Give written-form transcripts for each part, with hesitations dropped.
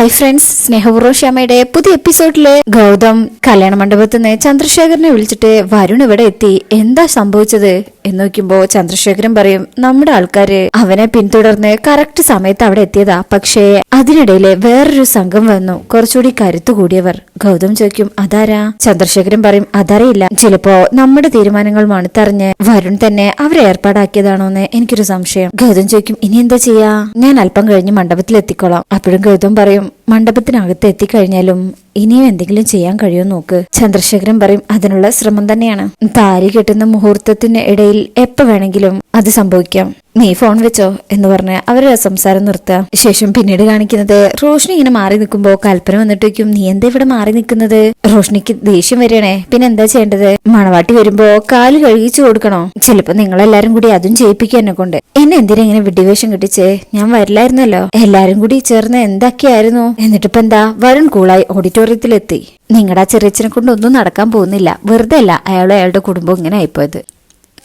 Hi friends, സ്നേഹപൂർവ്വം ക്ഷമയുടെ പുതിയ എപ്പിസോഡില് ഗൗതം കല്യാണ മണ്ഡപത്തിൽ നിന്ന് ചന്ദ്രശേഖരനെ വിളിച്ചിട്ട് വരുൺ ഇവിടെ എത്തി, എന്താ സംഭവിച്ചത് എന്ന് നോക്കുമ്പോ ചന്ദ്രശേഖരൻ പറയും, നമ്മുടെ ആൾക്കാര് അവനെ പിന്തുടർന്ന് കറക്റ്റ് സമയത്ത് അവിടെ എത്തിയതാ. പക്ഷേ അതിനിടയില് വേറൊരു സംഘം വന്നു, കുറച്ചുകൂടി കരുത്തു കൂടിയവർ. ഗൗതം ചോദിക്കും, അതാരാ? ചന്ദ്രശേഖരൻ പറയും, അതറിയില്ല, ചിലപ്പോ നമ്മുടെ തീരുമാനങ്ങൾ മണത്തറിഞ്ഞ് വരുൺ തന്നെ അവരെ ഏർപ്പാടാക്കിയതാണോന്ന് എനിക്കൊരു സംശയം. ഗൗതം ചോദിക്കും, ഇനി എന്താ ചെയ്യാ? ഞാൻ അല്പം കഴിഞ്ഞ് മണ്ഡപത്തിൽ എത്തിക്കോളാം. അപ്പോഴും ഗൗതം പറയും, മണ്ഡപത്തിനകത്ത് എത്തിക്കഴിഞ്ഞാലും ഇനിയും എന്തെങ്കിലും ചെയ്യാൻ കഴിയുമോ നോക്ക്. ചന്ദ്രശേഖരൻ പറയും, അതിനുള്ള ശ്രമം തന്നെയാണ്. താലി കെട്ടുന്ന മുഹൂർത്തത്തിന് ഇടയിൽ എപ്പോ വേണമെങ്കിലും അത് സംഭവിക്കാം. നീ ഫോൺ വെച്ചോ എന്ന് പറഞ്ഞ് അവരുടെ സംസാരം നിർത്തുക. ശേഷം പിന്നീട് കാണിക്കുന്നത് റോഷ്നി ഇങ്ങനെ മാറി നിൽക്കുമ്പോ കൽപ്പന വന്നിട്ട് വയ്ക്കും, നീ എന്താ ഇവിടെ മാറി നിൽക്കുന്നത്? റോഷ്നിക്ക് ദേഷ്യം വരികയാണേ. പിന്നെ എന്താ ചെയ്യേണ്ടത്? മണവാട്ടി വരുമ്പോ കാല് കഴുകിച്ചു കൊടുക്കണോ? ചിലപ്പോ നിങ്ങളെല്ലാരും കൂടി അതും ചെയ്യിപ്പിക്കുക എന്നെ കൊണ്ട്. എന്നെ എന്തിനാ ഇങ്ങനെ വിഡ്ഢിവേഷം കിട്ടിച്ചേ? ഞാൻ വരില്ലായിരുന്നല്ലോ. എല്ലാരും കൂടി ചേർന്ന് എന്തൊക്കെയായിരുന്നു? എന്നിട്ടിപ്പോ എന്താ? വരുൺ കൂളായി ഓഡിറ്റോറിയത്തിലെത്തി. നിങ്ങളുടെ ആ ചെറിയച്ഛനെ കൊണ്ട് ഒന്നും നടക്കാൻ പോകുന്നില്ല. വെറുതെ അല്ല അയാളും അയാളുടെ കുടുംബം ഇങ്ങനെ ആയിപ്പോയത്.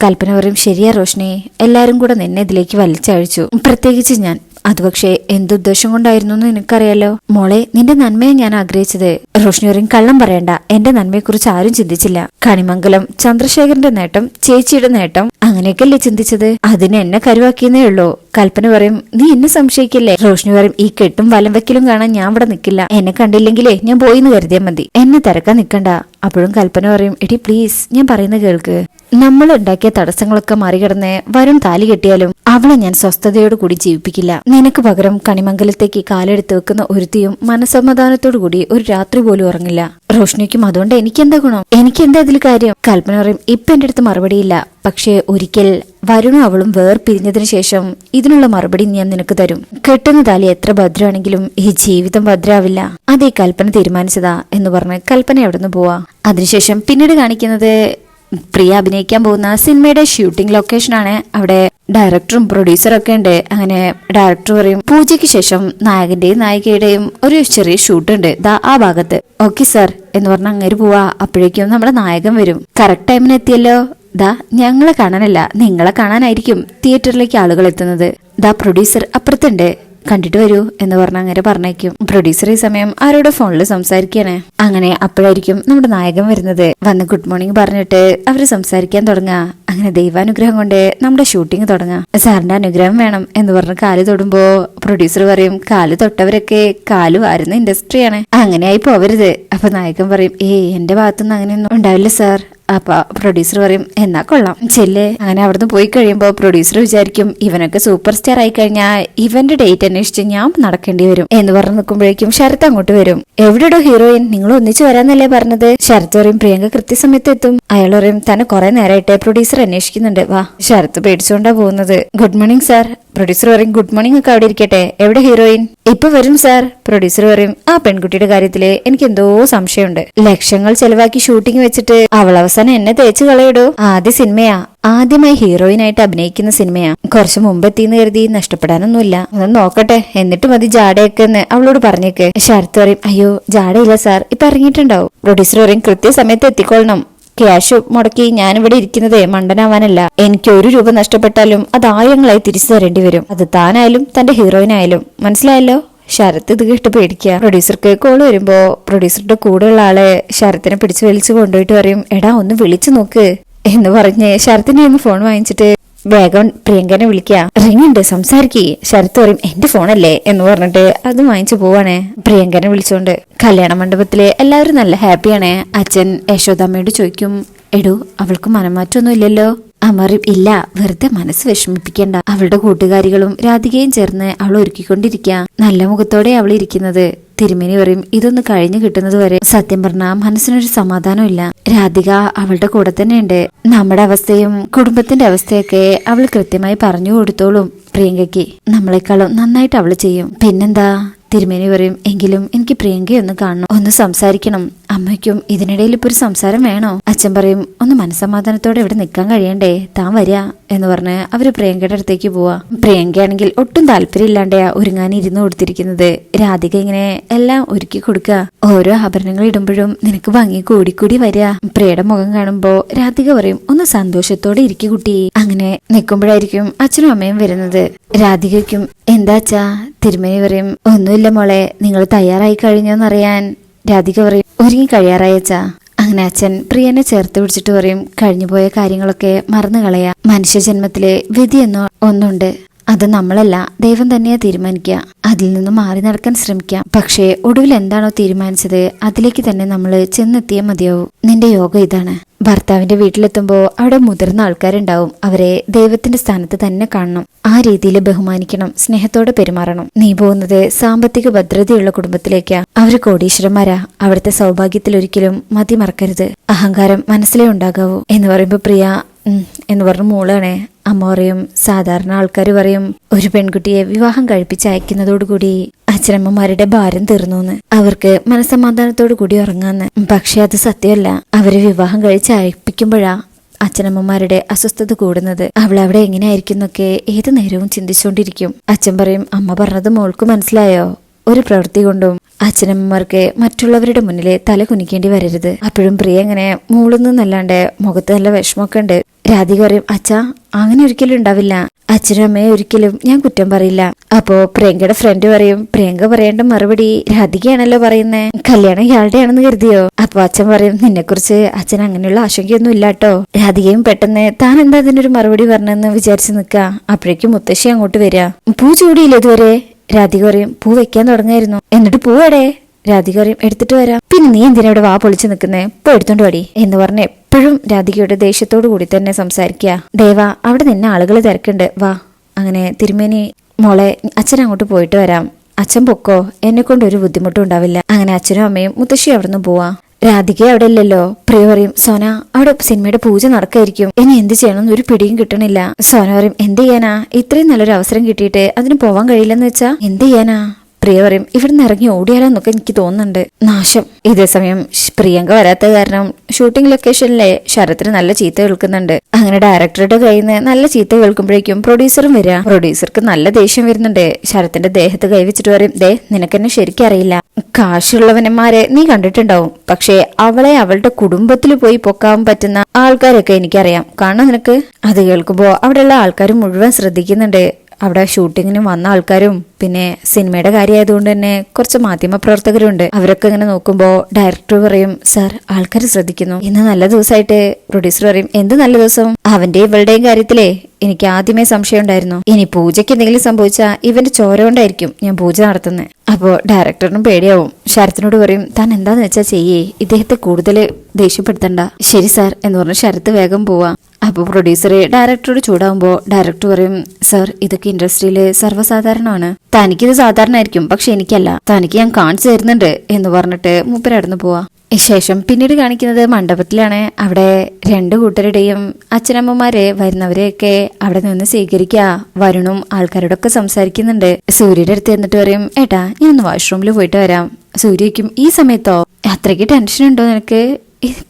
കൽപ്പന പറയും, ശരിയാ റോഷ്നി, എല്ലാരും കൂടെ നിന്നെ ഇതിലേക്ക് വലിച്ചഴിച്ചു, പ്രത്യേകിച്ച് ഞാൻ. അത് പക്ഷേ എന്തുദ്ദേശം കൊണ്ടായിരുന്നു എന്ന് നിനക്കറിയാലോ. മോളെ, നിന്റെ നന്മയെ ഞാൻ ആഗ്രഹിച്ചത്. റോഷ്നി പറയും, കള്ളം പറയണ്ട, എന്റെ നന്മയെക്കുറിച്ച് ആരും ചിന്തിച്ചില്ല. കണിമംഗലം, ചന്ദ്രശേഖരന്റെ നേട്ടം, ചേച്ചിയുടെ നേട്ടം, അങ്ങനെയൊക്കെയല്ലേ ചിന്തിച്ചത്. അതിന് എന്നെ കരുവാക്കിയെന്നേ ഉള്ളൂ. കൽപ്പന പറയും, നീ എന്നെ സംശയിക്കില്ലേ? റോഷ്നി പറയും, ഈ കെട്ടും വലം വെക്കലും കാണാൻ ഞാൻ ഇവിടെ നിൽക്കില്ല. എന്നെ കണ്ടില്ലെങ്കിലേ ഞാൻ പോയിന്ന് കരുതിയാൽ മതി, എന്നെ തിരക്കാൻ നിൽക്കണ്ട. അപ്പോഴും കൽപ്പന പറയും, എടി പ്ലീസ്, ഞാൻ പറയുന്നത് കേൾക്ക്. നമ്മൾ ഉണ്ടാക്കിയ തടസ്സങ്ങളൊക്കെ മറികടന്ന് വരുൺ താലി കെട്ടിയാലും അവളെ ഞാൻ സ്വസ്ഥതയോട് കൂടി ജീവിപ്പിക്കില്ല. നിനക്ക് പകരം കണിമംഗലത്തേക്ക് കാലെടുത്ത് വെക്കുന്ന ഒരുത്തിയും മനസമാധാനത്തോടു കൂടി ഒരു രാത്രി പോലും ഉറങ്ങില്ല. റോഷ്നിക്കും അതുകൊണ്ട് എനിക്കെന്താ ഗുണം? എനിക്കെന്താ ഇതിൽ കാര്യം? കൽപ്പന പറയും, ഇപ്പൊ എന്റെ അടുത്ത് മറുപടിയില്ല. പക്ഷേ ഒരിക്കൽ വരുണും അവളും വേർപിരിഞ്ഞതിനു ശേഷം ഇതിനുള്ള മറുപടി ഞാൻ നിനക്ക് തരും. കെട്ടുന്ന താലി എത്ര ഭദ്രമാണെങ്കിലും ഈ ജീവിതം ഭദ്രാവില്ല. അത് ഈ കൽപ്പന തീരുമാനിച്ചതാ എന്ന് പറഞ്ഞ് കൽപ്പന അവിടെ നിന്ന് പോവാ. അതിനുശേഷം പിന്നീട് കാണിക്കുന്നത് പ്രിയ അഭിനയിക്കാൻ പോകുന്ന സിനിമയുടെ ഷൂട്ടിംഗ് ലൊക്കേഷനാണ്. അവിടെ ഡയറക്ടറും പ്രൊഡ്യൂസറും ഒക്കെ ഉണ്ട്. അങ്ങനെ ഡയറക്ടർ പറയും, പൂജയ്ക്ക് ശേഷം നായകന്റെയും നായികയുടെയും ഒരു ചെറിയ ഷൂട്ട് ഉണ്ട്, ദാ ആ ഭാഗത്ത്. ഓക്കെ സാർ എന്ന് പറഞ്ഞ അങ്ങേര് പോവാ. അപ്പോഴേക്കും നമ്മുടെ നായകൻ വരും. കറക്റ്റ് ടൈമിന് എത്തിയല്ലോ. ദാ ഞങ്ങളെ കാണാനല്ല, നിങ്ങളെ കാണാനായിരിക്കും തിയേറ്ററിലേക്ക് ആളുകൾ എത്തുന്നത്. ദാ പ്രൊഡ്യൂസർ അപ്പുറത്തുണ്ട്, കണ്ടിട്ട് വരൂ എന്ന് പറഞ്ഞ അങ്ങനെ പറഞ്ഞേക്കും. പ്രൊഡ്യൂസർ ഈ സമയം ആരോടെ ഫോണിൽ സംസാരിക്കാണ്. അങ്ങനെ അപ്പോഴായിരിക്കും നമ്മുടെ നായകൻ വരുന്നത്. വന്ന് ഗുഡ് മോർണിംഗ് പറഞ്ഞിട്ട് അവര് സംസാരിക്കാൻ തുടങ്ങാ. അങ്ങനെ ദൈവാനുഗ്രഹം കൊണ്ട് നമ്മുടെ ഷൂട്ടിംഗ് തുടങ്ങാം. സാറിന്റെ അനുഗ്രഹം വേണം എന്ന് പറഞ്ഞ് കാല് തൊടുമ്പോ പ്രൊഡ്യൂസർ പറയും, കാല് തൊട്ടവരൊക്കെ കാല് വാരുന്ന ഇൻഡസ്ട്രിയാണ്, അങ്ങനെയായി പോവരുത്. അപ്പൊ നായകൻ പറയും, എന്റെ ഭാഗത്തുനിന്ന് അങ്ങനെയൊന്നും ഉണ്ടാവില്ല സാർ. അപ്പൊ പ്രൊഡ്യൂസർ പറയും, എന്നാ കൊള്ളാം, ചെല്ലേ. അങ്ങനെ അവിടുന്ന് പോയി കഴിയുമ്പോ പ്രൊഡ്യൂസർ വിചാരിക്കും, ഇവനൊക്കെ സൂപ്പർ സ്റ്റാർ ആയി കഴിഞ്ഞാൽ ഇവന്റെ ഡേറ്റ് അന്വേഷിച്ച് ഞാൻ നടക്കേണ്ടി വരും എന്ന് പറഞ്ഞു നിൽക്കുമ്പോഴേക്കും ശരത്ത് അങ്ങോട്ട് വരും. എവിടെയോ ഹീറോയിൻ, നിങ്ങൾ ഒന്നിച്ചു വരാന്നല്ലേ പറഞ്ഞത്? ശരത്ത് പറയും, പ്രിയങ്ക കൃത്യസമയത്ത് എത്തും. അയാൾ പറയും, തന്നെ കുറെ നേരമായിട്ട് പ്രൊഡ്യൂസർ അന്വേഷിക്കുന്നുണ്ട്, വാ. ശരത്ത് പേടിച്ചുകൊണ്ടാ പോകുന്നത്. Good morning sir. പ്രൊഡ്യൂസർ പറയും, ഗുഡ് മോർണിംഗ് ഒക്കെ അവിടെ ഇരിക്കട്ടെ, എവിടെ ഹീറോയിൻ? ഇപ്പൊ വരും സാർ. പ്രൊഡ്യൂസർ പറയും, ആ പെൺകുട്ടിയുടെ കാര്യത്തില് എനിക്ക് എന്തോ സംശയമുണ്ട്. ലക്ഷങ്ങൾ ചെലവാക്കി ഷൂട്ടിംഗ് വെച്ചിട്ട് അവൾ അവസാനം എന്നെ തേച്ച് കളയിടൂ. ആദ്യ സിനിമയാ, ആദ്യമായി ഹീറോയിനായിട്ട് അഭിനയിക്കുന്ന സിനിമയാ. കുറച്ചു മുമ്പെത്തിന്ന് കരുതി നഷ്ടപ്പെടാനൊന്നുമില്ല, ഒന്ന് നോക്കട്ടെ, എന്നിട്ട് മതി ജാടയൊക്കെ എന്ന് അവളോട് പറഞ്ഞേക്ക്. ശരത്ത് പറയും, അയ്യോ ജാടയില്ല സാർ, ഇപ്പൊ ഇറങ്ങിയിട്ടുണ്ടാവും. പ്രൊഡ്യൂസർ പറയും, കൃത്യസമയത്ത് എത്തിക്കൊള്ളണം. ക്യാഷ് മുടക്കി ഞാനിവിടെ ഇരിക്കുന്നത് മണ്ടനാവാനല്ല. എനിക്ക് 1 രൂപ നഷ്ടപ്പെട്ടാലും അത് ആയിരങ്ങളായി തിരിച്ചു തരേണ്ടി വരും, അത് താനായാലും തന്റെ ഹീറോയിനായാലും. മനസ്സിലായല്ലോ? ശരത്ത് ഇത് കേട്ട് പേടിക്കുക. പ്രൊഡ്യൂസർക്ക് കോള് വരുമ്പോ പ്രൊഡ്യൂസറുടെ കൂടെയുള്ള ആളെ ശരത്തിനെ പിടിച്ചു വലിച്ചു കൊണ്ടുപോയിട്ട് പറയും, എടാ ഒന്ന് വിളിച്ചു നോക്ക് എന്ന് പറഞ്ഞ് ശരത്തിന്റെ ഒന്ന് ഫോൺ വാങ്ങിച്ചിട്ട് വേഗം പ്രിയങ്കനെ വിളിക്കുക. റിംഗ് ഉണ്ട്, സംസാരിക്കേ. ശരത്ത് പറയും, എന്റെ ഫോണല്ലേ എന്ന് പറഞ്ഞിട്ട് അത് വാങ്ങിച്ചു പോവാണേ പ്രിയങ്കനെ വിളിച്ചോണ്ട്. കല്യാണ മണ്ഡപത്തില് എല്ലാവരും നല്ല ഹാപ്പിയാണ്. അച്ഛൻ യശോദാമ്മയോട് ചോദിക്കും, എടോ അവൾക്ക് മനംമാറ്റൊന്നും ഇല്ലല്ലോ? അമറും, ഇല്ല, വെറുതെ മനസ്സ് വിഷമിപ്പിക്കണ്ട. അവളുടെ കൂട്ടുകാരികളും രാധികയും ചേർന്ന് അവൾ ഒരുക്കിക്കൊണ്ടിരിക്കുക. നല്ല മുഖത്തോടെ അവൾ ഇരിക്കുന്നത്. തിരുമേനി പറയും, ഇതൊന്ന് കഴിഞ്ഞു കിട്ടുന്നത് വരെ സത്യം പറഞ്ഞാൽ മനസ്സിനൊരു സമാധാനമില്ല. രാധിക അവളുടെ കൂടെ തന്നെയുണ്ട്. നമ്മുടെ അവസ്ഥയും കുടുംബത്തിന്റെ അവസ്ഥയൊക്കെ അവൾ കൃത്യമായി പറഞ്ഞു കൊടുത്തോളും പ്രിയങ്കയ്ക്ക്. നമ്മളെക്കാളും നന്നായിട്ട് അവള് ചെയ്യും. പിന്നെന്താ? തിരുമേനി പറയും, എങ്കിലും എനിക്ക് പ്രിയങ്കയെ ഒന്ന് കാണണം, ഒന്ന് സംസാരിക്കണം. അമ്മയ്ക്കും ഇതിനിടയിൽ ഇപ്പൊ ഒരു സംസാരം വേണോ? അച്ഛൻ പറയും ഒന്ന് മനസ്സമാധാനത്തോടെ ഇവിടെ നിൽക്കാൻ കഴിയണ്ടേ, താൻ വരിക എന്ന് പറഞ്ഞ് അവര് പ്രിയങ്കയുടെ അടുത്തേക്ക് പോവാ. പ്രിയങ്കയാണെങ്കിൽ ഒട്ടും താല്പര്യമില്ലാണ്ടയാ ഒരുങ്ങാൻ ഇരുന്ന് കൊടുത്തിരിക്കുന്നത്. രാധിക ഇങ്ങനെ എല്ലാം ഒരുക്കി കൊടുക്കുക. ഓരോ ആഭരണങ്ങൾ ഇടുമ്പോഴും നിനക്ക് ഭംഗി കൂടിക്കൂടി വരിക. പ്രിയയുടെ മുഖം കാണുമ്പോ രാധിക പറയും ഒന്ന് സന്തോഷത്തോടെ ഇരിക്കു കുട്ടി. അങ്ങനെ നിൽക്കുമ്പോഴായിരിക്കും അച്ഛനും അമ്മയും വരുന്നത്. രാധികയ്ക്കും എന്താ അച്ഛാ? തിരുമേനി പറയും ഒന്നുമില്ല മോളെ, നിങ്ങൾ തയ്യാറായി കഴിഞ്ഞോന്നറിയാൻ. രാധിക പറയും ഒരുങ്ങി കഴിയാറായച്ചാ. അങ്ങനെ അച്ഛൻ പ്രിയനെ ചേർത്ത് പിടിച്ചിട്ട് പറയും കഴിഞ്ഞുപോയ കാര്യങ്ങളൊക്കെ മറന്നു കളയാ. മനുഷ്യജന്മത്തിലെ വിധി എന്നോ ഒന്നുണ്ട്, അത് നമ്മളല്ല ദൈവം തന്നെയാ തീരുമാനിക്കുക. അതിൽ നിന്ന് മാറി നടക്കാൻ ശ്രമിക്കാം. പക്ഷേ ഒടുവിൽ എന്താണോ തീരുമാനിച്ചത് അതിലേക്ക് തന്നെ നമ്മൾ ചെന്നെത്തിയാൽ മതിയാവും. നിന്റെ യോഗം ഇതാണ്. ഭർത്താവിന്റെ വീട്ടിലെത്തുമ്പോ അവിടെ മുതിർന്ന ആൾക്കാരുണ്ടാവും. അവരെ ദൈവത്തിന്റെ സ്ഥാനത്ത് തന്നെ കാണണം. ആ രീതിയിൽ ബഹുമാനിക്കണം, സ്നേഹത്തോടെ പെരുമാറണം. നീ പോകുന്നത് സാമ്പത്തിക ഭദ്രതയുള്ള കുടുംബത്തിലേക്കാ. അവര് കോടീശ്വരന്മാരാ. അവിടുത്തെ സൗഭാഗ്യത്തിൽ ഒരിക്കലും മതി മറക്കരുത്. അഹങ്കാരം മനസ്സിലേ ഉണ്ടാകാവൂ എന്ന് പറയുമ്പോ പ്രിയ എന്ന് പറഞ്ഞു മൂളാണേ. അമ്മ പറയും സാധാരണ ആൾക്കാർ പറയും ഒരു പെൺകുട്ടിയെ വിവാഹം കഴിപ്പിച്ച് അയക്കുന്നതോടുകൂടി അച്ഛനമ്മമാരുടെ ഭാരം തീർന്നുന്ന്, അവർക്ക് മനസ്സമാധാനത്തോടു കൂടി ഉറങ്ങാന്ന്. പക്ഷെ അത് സത്യമല്ല. അവര് വിവാഹം കഴിച്ച് അയപ്പിക്കുമ്പോഴാ അച്ഛനമ്മമാരുടെ അസ്വസ്ഥത കൂടുന്നത്. അവൾ അവിടെ എങ്ങനെയായിരിക്കുന്നൊക്കെ ഏത് നേരവും ചിന്തിച്ചുകൊണ്ടിരിക്കും. അച്ഛൻ പറയും അമ്മ പറഞ്ഞത് മോൾക്ക് മനസ്സിലായോ? ഒരു പ്രവൃത്തി കൊണ്ടും അച്ഛനമ്മമാർക്ക് മറ്റുള്ളവരുടെ മുന്നിൽ തല കുനിക്കേണ്ടി വരരുത്. അപ്പോഴും പ്രിയ ഇങ്ങനെ മൂളുന്നല്ലാണ്ട് മുഖത്ത് നല്ല വിഷമമൊക്കെ ഉണ്ട്. രാധിക പറയും അച്ഛാ അങ്ങനെ ഒരിക്കലും ഉണ്ടാവില്ല. അച്ഛനും അമ്മയെ ഒരിക്കലും ഞാൻ കുറ്റം പറയില്ല. അപ്പോ പ്രിയങ്കയുടെ ഫ്രണ്ട് പറയും പ്രിയങ്ക പറയേണ്ട മറുപടി രാധികയാണല്ലോ പറയുന്നേ, കല്യാണം ഇയാളുടെ ആണെന്ന് കരുതിയോ? അപ്പൊ അച്ഛൻ പറയും നിന്നെ കുറിച്ച് അച്ഛൻ അങ്ങനെയുള്ള ആശങ്കയൊന്നും ഇല്ലാട്ടോ. രാധികയും പെട്ടെന്ന് താൻ എന്താ അതിനൊരു മറുപടി പറഞ്ഞെന്ന് വിചാരിച്ചു നിൽക്കാ. അപ്പോഴേക്കും മുത്തശ്ശി അങ്ങോട്ട് വരിക. പൂ ചൂടിയില്ല ഇതുവരെ? രാധിക പറയും പൂ വെക്കാൻ തുടങ്ങായിരുന്നു. എന്നിട്ട് പൂവടെ? രാധിക പറയും എടുത്തിട്ട് വരാം. പിന്നെ നീ എന്തിനാ ഇവിടെ വാ പൊളിച്ചു നിൽക്കുന്നേ, പോ എടുത്തോണ്ട് വാടി എന്ന് പറഞ്ഞ് എപ്പോഴും രാധികയുടെ ദേഷ്യത്തോടു കൂടി തന്നെ സംസാരിക്കുക. ദേവാ അവിടെ നിന്നെ ആളുകൾ തിരക്കുണ്ട്, വാ. അങ്ങനെ തിരുമേനി മോളെ അച്ഛൻ അങ്ങോട്ട് പോയിട്ട് വരാം, അച്ഛൻ പൊക്കോ, എന്നെ കൊണ്ട് ഒരു ബുദ്ധിമുട്ടും ഉണ്ടാവില്ല. അങ്ങനെ അച്ഛനും അമ്മയും മുത്തശ്ശി അവിടെ നിന്ന് പോവാ. രാധിക അവിടെ ഇല്ലല്ലോ. പ്രിയ പറയും സോന അവിടെ സിനിമയുടെ പൂജ നടക്കായിരിക്കും, ഇനി എന്ത് ചെയ്യണമെന്ന് ഒരു പിടിയും കിട്ടണില്ല. സോന പറയും എന്ത് ചെയ്യാനാ, ഇത്രയും നല്ലൊരു അവസരം കിട്ടിയിട്ട് അതിന് പോവാൻ കഴിയില്ലെന്ന് വെച്ചാ എന്ത് ചെയ്യാനാ? പ്രിയ പറയും ഇവിടുന്ന് ഇറങ്ങി ഓടിയാലോന്നൊക്കെ എനിക്ക് തോന്നുന്നുണ്ട്. നാശം. ഇതേ സമയം പ്രിയങ്ക വരാത്ത കാരണം ഷൂട്ടിംഗ് ലൊക്കേഷനിലെ ശരത്തിന് നല്ല ചീത്ത കേൾക്കുന്നുണ്ട്. അങ്ങനെ ഡയറക്ടറുടെ കയ്യിൽ നിന്ന് നല്ല ചീത്ത കേൾക്കുമ്പോഴേക്കും പ്രൊഡ്യൂസറും വരിക. പ്രൊഡ്യൂസർക്ക് നല്ല ദേഷ്യം വരുന്നുണ്ട്. ശരത്തിന്റെ ദേഹത്ത് കൈവച്ചിട്ട് പറയും ദേ നിനക്കെന്നെ ശരിക്കും അറിയില്ല. കാശുള്ളവന്മാരെ നീ കണ്ടിട്ടുണ്ടാവും, പക്ഷേ അവളെ അവളുടെ കുടുംബത്തിൽ പോയി പൊക്കാൻ പറ്റുന്ന ആൾക്കാരൊക്കെ എനിക്കറിയാം. കാണാൻ നിനക്ക്? അത് കേൾക്കുമ്പോ അവിടെയുള്ള ആൾക്കാർ മുഴുവൻ ശ്രദ്ധിക്കുന്നുണ്ട്. അവിടെ ഷൂട്ടിങ്ങിന് വന്ന ആൾക്കാരും പിന്നെ സിനിമയുടെ കാര്യമായതുകൊണ്ട് തന്നെ കുറച്ച് മാധ്യമ പ്രവർത്തകരുണ്ട്. അവരൊക്കെ ഇങ്ങനെ നോക്കുമ്പോ ഡയറക്ടർ പറയും സാർ ആൾക്കാർ ശ്രദ്ധിക്കുന്നു, ഇന്ന് നല്ല ദിവസമായിട്ട്. പ്രൊഡ്യൂസർ പറയും എന്ത് നല്ല ദിവസം? അവന്റെയും ഇവളുടെയും കാര്യത്തിലേ എനിക്ക് ആദ്യമേ സംശയം ഉണ്ടായിരുന്നു. ഇനി പൂജയ്ക്ക് എന്തെങ്കിലും സംഭവിച്ചാൽ ഇവന്റെ ചോര കൊണ്ടായിരിക്കും ഞാൻ പൂജ നടത്തുന്നത്. അപ്പോ ഡയറക്ടറിനും പേടിയാവും. ശരത്തിനോട് പറയും താൻ എന്താന്ന് വെച്ചാ ചെയ്യേ, ഇദ്ദേഹത്തെ കൂടുതൽ ദേഷ്യപ്പെടുത്തണ്ട. ശരി സാർ എന്ന് പറഞ്ഞ് ശരത്ത് വേഗം പോവാ. അപ്പൊ പ്രൊഡ്യൂസർ ഡയറക്ടറോട് ചൂടാവുമ്പോ ഡയറക്ടർ പറയും സാർ ഇതൊക്കെ ഇൻഡസ്ട്രിയില് സർവ്വസാധാരണമാണ്, തനിക്കിത് സാധാരണയായിരിക്കും പക്ഷെ എനിക്കല്ല, തനിക്ക് ഞാൻ കാണിച്ചു തരുന്നുണ്ട് എന്ന് പറഞ്ഞിട്ട് മൂപ്പരടന്ന് പോവാ. ശേഷം പിന്നീട് കാണിക്കുന്നത് മണ്ഡപത്തിലാണ്. അവിടെ രണ്ടു കൂട്ടരുടെയും അച്ഛനമ്മമാരെ വരുന്നവരെയൊക്കെ അവിടെ നിന്ന് സ്വീകരിക്കുക. വരുണും ആൾക്കാരോടൊക്കെ സംസാരിക്കുന്നുണ്ട്. സൂര്യയുടെ അടുത്ത് എന്നിട്ട് പറയും ഏട്ടാ ഞാൻ ഒന്ന് വാഷ്റൂമിൽ പോയിട്ട് വരാം. സൂര്യയ്ക്കും ഈ സമയത്തോ, അത്രയ്ക്ക് ടെൻഷൻ ഉണ്ടോ നിനക്ക്?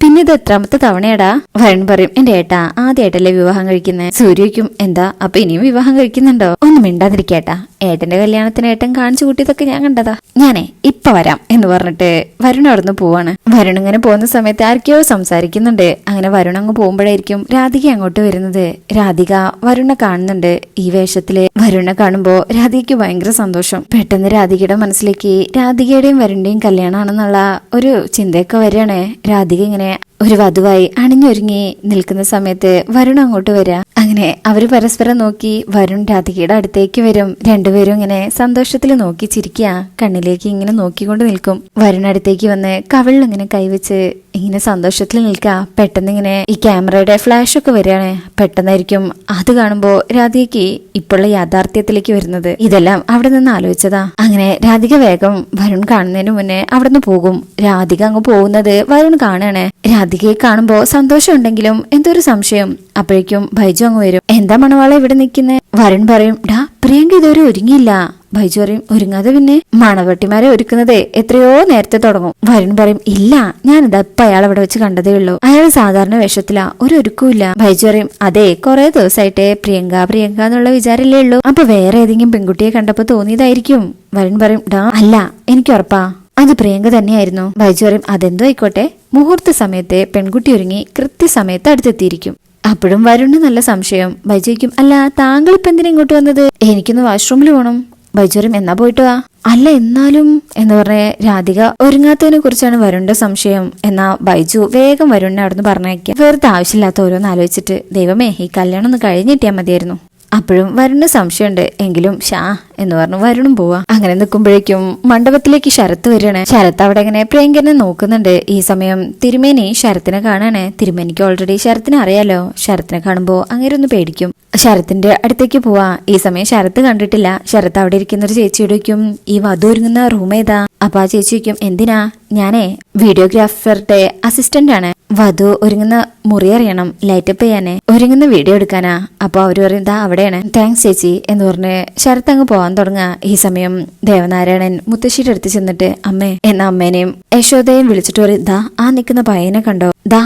പിന്നെ ഇത് എത്രാമത്തെ തവണയാടാ? വരുൺ പറയും എന്റെ ഏട്ടാ ആദ്യമായിട്ടല്ലേ വിവാഹം കഴിക്കുന്നത്. സൂര്യയ്ക്കും എന്താ അപ്പൊ ഇനിയും വിവാഹം കഴിക്കുന്നുണ്ടോ? ഒന്നും മിണ്ടാതിരിക്കേട്ടാ, ഏട്ടന്റെ കല്യാണത്തിന് ഏട്ടൻ കാണിച്ചു കൂട്ടിയതൊക്കെ ഞാൻ കണ്ടതാ, ഞാനേ ഇപ്പൊ വരാം എന്ന് പറഞ്ഞിട്ട് വരുൺ അവിടുന്ന് പോവാണ്. വരുൺ ഇങ്ങനെ പോകുന്ന സമയത്ത് ആർക്കെയോ സംസാരിക്കുന്നുണ്ട്. അങ്ങനെ വരുൺ അങ്ങ് പോകുമ്പോഴായിരിക്കും രാധിക അങ്ങോട്ട് വരുന്നത്. രാധിക വരുണിനെ കാണുന്നുണ്ട്. ഈ വേഷത്തില് വരുണിനെ കാണുമ്പോ രാധികയ്ക്ക് ഭയങ്കര സന്തോഷം. പെട്ടെന്ന് രാധികയുടെ മനസ്സിലേക്ക് രാധികയുടെയും വരുണിന്റെയും കല്യാണമാണെന്നുള്ള ഒരു ചിന്തയൊക്കെ വരികയാണ്. രാധിക ഇങ്ങനെ ഒരു വധുവായി അണിഞ്ഞൊരുങ്ങി നിൽക്കുന്ന സമയത്ത് വരുൺ അങ്ങോട്ട് വരാ. അങ്ങനെ അവര് പരസ്പരം നോക്കി വരുൺ രാധികയുടെ അടുത്തേക്ക് വരും. രണ്ടുപേരും ഇങ്ങനെ സന്തോഷത്തിൽ നോക്കി ചിരിക്കുക. കണ്ണിലേക്ക് ഇങ്ങനെ നോക്കിക്കൊണ്ട് നിൽക്കും. വരുൺ അടുത്തേക്ക് വന്ന് കവിളിൽ ഇങ്ങനെ കൈവച്ച് ഇങ്ങനെ സന്തോഷത്തിൽ നിൽക്കുക. പെട്ടെന്ന് ഇങ്ങനെ ഈ ക്യാമറയുടെ ഫ്ലാഷ് ഒക്കെ വരികയാണ്. പെട്ടെന്നായിരിക്കും അത് കാണുമ്പോ രാധികയ്ക്ക് ഇപ്പോഴുള്ള യാഥാർത്ഥ്യത്തിലേക്ക് വരുന്നത്. ഇതെല്ലാം അവിടെ നിന്ന് ആലോചിച്ചതാ. അങ്ങനെ രാധിക വേഗം വരുൺ കാണുന്നതിന് മുന്നേ അവിടെ നിന്ന് പോകും. രാധിക അങ്ങ് പോകുന്നത് വരുൺ കാണുകയാണ്. രാധികയെ കാണുമ്പോ സന്തോഷം ഉണ്ടെങ്കിലും എന്തോ ഒരു സംശയം. അപ്പോഴേക്കും ബൈജു അങ്ങ് വരും. എന്താ മണവാള ഇവിടെ നിൽക്കുന്നേ? വരുൺ പറയും ഡാ പ്രിയങ്ക ഇതുവരെ ഒരുങ്ങിയില്ല, ബൈജു പറയും ഒരുങ്ങാതെ പിന്നെ മണവട്ടിമാരെ ഒരുക്കുന്നത് എത്രയോ നേരത്തെ തുടങ്ങും. വരുൺ പറയും ഇല്ല, ഞാനിതാ ഇപ്പൊ അയാൾ അവിടെ വെച്ച് കണ്ടതേ ഉള്ളൂ, അയാൾ സാധാരണ വേഷത്തിലാ, ഒരു ഒരുക്കൂല്ല. ബൈജു പറയും അതെ, കുറെ ദിവസമായിട്ട് പ്രിയങ്ക പ്രിയങ്ക എന്നുള്ള വിചാരല്ലേ ഉള്ളൂ, അപ്പൊ വേറെ ഏതെങ്കിലും പെൺകുട്ടിയെ കണ്ടപ്പോ തോന്നിയതായിരിക്കും. വരുൺ പറയും ഡാ അല്ല, എനിക്ക് ഉറപ്പാ അത് പ്രിയങ്ക തന്നെയായിരുന്നു. ബൈജു പറയും അതെന്തോ ആയിക്കോട്ടെ, മുഹൂർത്ത സമയത്ത് പെൺകുട്ടി ഒരുങ്ങി കൃത്യസമയത്ത് അടുത്തെത്തിയിരിക്കും. അപ്പോഴും വരുണ് നല്ല സംശയം. ബൈജുക്കും അല്ല താങ്കൾ ഇപ്പൊ എന്തിനാ ഇങ്ങോട്ട് വന്നത്? എനിക്കൊന്ന് വാഷ്റൂമിൽ പോകണം. ബൈജുരും എന്നാ പോയിട്ട് വാ. അല്ല എന്നാലും എന്ന് പറഞ്ഞ രാധിക ഒരുങ്ങാത്തതിനെ കുറിച്ചാണ് വരുണിന്റെ സംശയം. എന്നാ ബൈജു വേഗം വരുണിനെ അവിടുന്ന് പറഞ്ഞയക്കാം. വെറുതെ ആവശ്യമില്ലാത്ത ഓരോന്ന് ആലോചിച്ചിട്ട് ദൈവമേ ഈ കല്യാണം ഒന്ന് കഴിഞ്ഞിട്ടിയാ മതിയായിരുന്നു. അപ്പോഴും വരുണിന് സംശയമുണ്ട്. എങ്കിലും ഷാ എന്ന് പറഞ്ഞു വരുണും പോവാ. അങ്ങനെ നിൽക്കുമ്പോഴേക്കും മണ്ഡപത്തിലേക്ക് ശരത്ത് വരികയാണ്. ശരത്ത് അവിടെ ഇങ്ങനെ പ്രിയങ്കരനെ നോക്കുന്നുണ്ട്. ഈ സമയം തിരുമേനി ശരത്തിനെ കാണാണ്. തിരുമേനിക്ക് ഓൾറെഡി ശരത്തിനെ അറിയാലോ. ശരത്തിനെ കാണുമ്പോ അങ്ങനെ ഒന്ന് പേടിക്കും. ശരത്തിന്റെ അടുത്തേക്ക് പോവാ. ഈ സമയം ശരത്ത് കണ്ടിട്ടില്ല. ശരത്ത് അവിടെ ഇരിക്കുന്ന ഒരു ചേച്ചിയോട് ചോദിക്കും ഈ വധു ഒരുങ്ങുന്ന റൂം ഏതാ? അപ്പൊ ആ ചേച്ചി ചോദിക്കും എന്തിനാ? ഞാനേ വീഡിയോഗ്രാഫറുടെ അസിസ്റ്റന്റ് ആണ്. വധു ഒരുങ്ങുന്ന മുറി അറിയണം, ലൈറ്റപ്പ് ചെയ്യാനേ, ഒരുങ്ങുന്ന വീഡിയോ എടുക്കാനാ. അപ്പൊ അവര് പറയും ദാ അവിടെയാണ്. താങ്ക്സ് ചേച്ചി എന്ന് പറഞ്ഞ് ശരത്ത് അങ്ങ് പോവാൻ തുടങ്ങുക. ഈ സമയം ദേവനാരായണൻ മുത്തശ്ശിയുടെ അടുത്ത് ചെന്നിട്ട് അമ്മേ എന്ന അമ്മേനെയും യശോദയും വിളിച്ചിട്ട് പറയും ദാ ആ നിൽക്കുന്ന പയ്യനെ കണ്ടോ, ദാ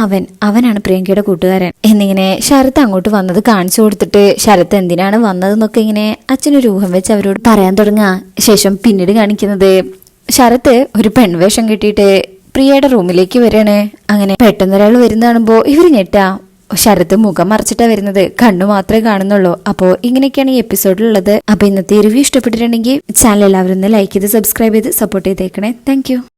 അവനാണ് പ്രിയങ്കയുടെ കൂട്ടുകാരൻ എന്നിങ്ങനെ ശരത്ത് അങ്ങോട്ട് വന്നത് കാണിച്ചു കൊടുത്തിട്ട് ശരത്ത് എന്തിനാണ് വന്നതെന്നൊക്കെ ഇങ്ങനെ അച്ഛനൊരു ഊഹം വെച്ച് അവരോട് പറയാൻ തുടങ്ങുക. ശേഷം പിന്നീട് കാണിക്കുന്നത് ശരത്ത് ഒരു പെൺവേഷം കെട്ടിയിട്ട് പ്രിയയുടെ റൂമിലേക്ക് വരികയാണ്. അങ്ങനെ പെട്ടെന്നൊരാൾ വരുന്ന കാണുമ്പോ ഇവര് ഞെട്ടാ. ശരത്ത് മുഖം മറച്ചിട്ടാ വരുന്നത്, കണ്ണു മാത്രമേ കാണുന്നുള്ളൂ. അപ്പോ ഇങ്ങനെയൊക്കെയാണ് ഈ എപ്പിസോഡിലുള്ളത്. അപ്പൊ ഇന്നത്തെ റിവ്യൂ ഇഷ്ടപ്പെട്ടിട്ടുണ്ടെങ്കിൽ ചാനൽ എല്ലാവരും ഒന്ന് ലൈക്ക് ചെയ്ത് സബ്സ്ക്രൈബ് ചെയ്ത് സപ്പോർട്ട് ചെയ്തേക്കണേ. താങ്ക്